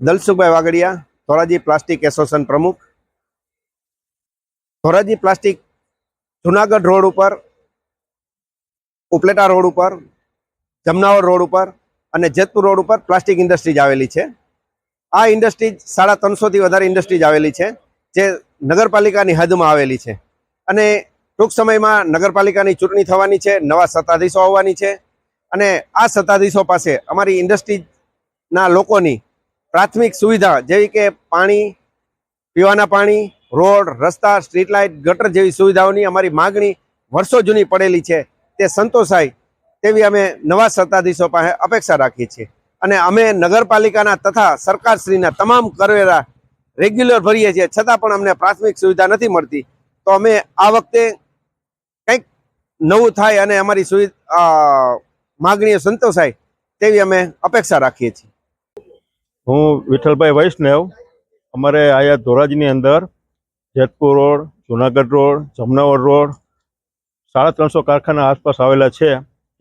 Dalsukhbhai Vagadia, Dhoraji plastic association પ્રમુખ। Dhoraji plastic Junagadh road ઉપર, Upleta road ઉપર, જમનાવર રોડ ઉપર અને જેતપુર રોડ ઉપર પ્લાસ્ટિક ઇન્ડસ્ટ્રીઝ આવેલી છે। આ ઇન્ડસ્ટ્રીઝ 350થી વધારે ઇન્ડસ્ટ્રીઝ આવેલી છે, જે નગરપાલિકાની હદમાં આવેલી છે અને ટૂંક સમયમાં નગરપાલિકાની ચૂંટણી થવાની છે, નવા સત્તાધીશો આવવાની છે અને આ સત્તાધીશો પાસે અમારી ઇન્ડસ્ટ્રીઝના લોકોની પ્રાથમિક સુવિધા જેવી કે પાણી, પીવાના પાણી, રોડ, રસ્તા, સ્ટ્રીટ લાઇટ, ગટર જેવી સુવિધાઓની અમારી માગણી વર્ષો જૂની પડેલી છે, તે સંતોષાય તેવી અમે નવા સત્તાધીશો પાસે અપેક્ષા રાખીએ છીએ અને અમે નગરપાલિકાના તથા સરકારશ્રીના તમામ કરવેરા રેગ્યુલર ભરીએ છીએ, છતાં પણ અમને પ્રાથમિક સુવિધા નથી મળતી। તો અમે આ વખતે કંઈક નવું થાય અને અમારી માગણીઓ સંતોષાય તેવી અમે અપેક્ષા રાખીએ છીએ। હું વિઠ્ઠલભાઈ વૈષ્ણવ। અમારે અહીંયા ધોરાજીની અંદર Jetpur road, Junagadh road, Jamnavar road 350 કારખાના આસપાસ આવેલા છે।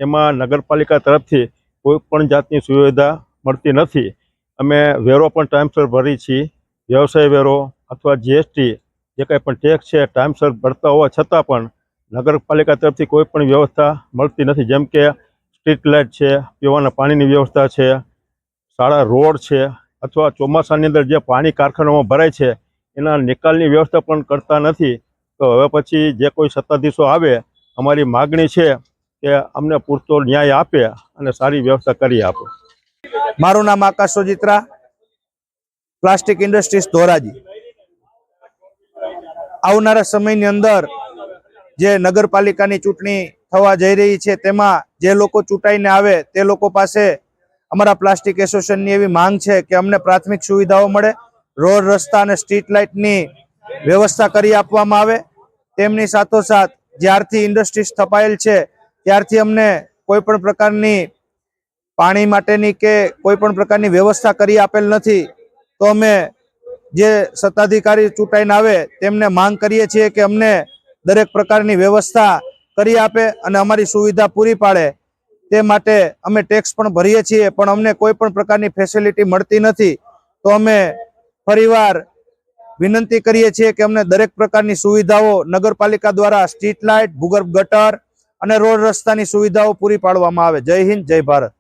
એમાં નગરપાલિકા તરફથી કોઈ પણ જાતની સુવિધા મળતી નથી। અમે વેરો પણ ટાઈમસર ભરી છીએ, વ્યવસાય વેરો અથવા જીએસટી જે કંઈ પણ ટેક્સ છે ટાઈમસર ભરતા હોવા છતાં પણ નગરપાલિકા તરફથી કોઈ પણ વ્યવસ્થા મળતી નથી, જેમ કે સ્ટ્રીટ લાઇટ છે, પીવાના પાણીની વ્યવસ્થા છે, સારા રોડ છે અથવા ચોમાસાની અંદર જે પાણી કારખાનામાં ભરાય છે એના નિકાલની વ્યવસ્થા પણ કરતા નથી। તો હવે પછી જે કોઈ સત્તાધીશો આવે, અમારી માગણી છે કે અમને પૂરતો ન્યાય આપે અને સારી વ્યવસ્થા કરી આપે। મારું નામ આકાશ સોજિત્રા, પ્લાસ્ટિક ઇન્ડસ્ટ્રીઝ ધોરાજી। આવનારા સમયની અંદર જે નગરપાલિકાની ચૂંટણી થવા જઈ રહી છે તેમાં જે લોકો ચૂંટાઈને આવે તે લોકો પાસે અમારા પ્લાસ્ટિક એસોસિએશનની એવી માંગ છે કે અમને પ્રાથમિક સુવિધાઓ મળે, રોડ, રસ્તા અને સ્ટ્રીટ લાઇટની વ્યવસ્થા કરી આપવામાં આવે। તેમની સાથોસાથ જ્યારથી ઇન્ડસ્ટ્રીઝ સ્થપાયેલ છે ત્યારથી અમને કોઈ પણ પ્રકારની પાણી માટેની કે કોઈ પણ પ્રકારની વ્યવસ્થા કરી આપેલ નથી। તો અમે જે સત્તાધિકારી ચૂંટાઈને આવે તેમને માંગ કરીએ છીએ કે અમને દરેક પ્રકારની વ્યવસ્થા કરી આપે અને અમારી સુવિધા પૂરી પાડે। તે માટે અમે ટેક્સ પણ ભરીએ છીએ, પણ અમને કોઈ પણ પ્રકારની ફેસિલિટી મળતી નથી। તો અમે ફરીવાર વિનંતી કરીએ છીએ કે અમને દરેક પ્રકારની સુવિધાઓ નગરપાલિકા દ્વારા સ્ટ્રીટ લાઇટ, ભૂગર્ભ ગટર અને રોડ રસ્તાની સુવિધાઓ પૂરી પાડવામાં આવે। જય હિન્દ, જય ભારત।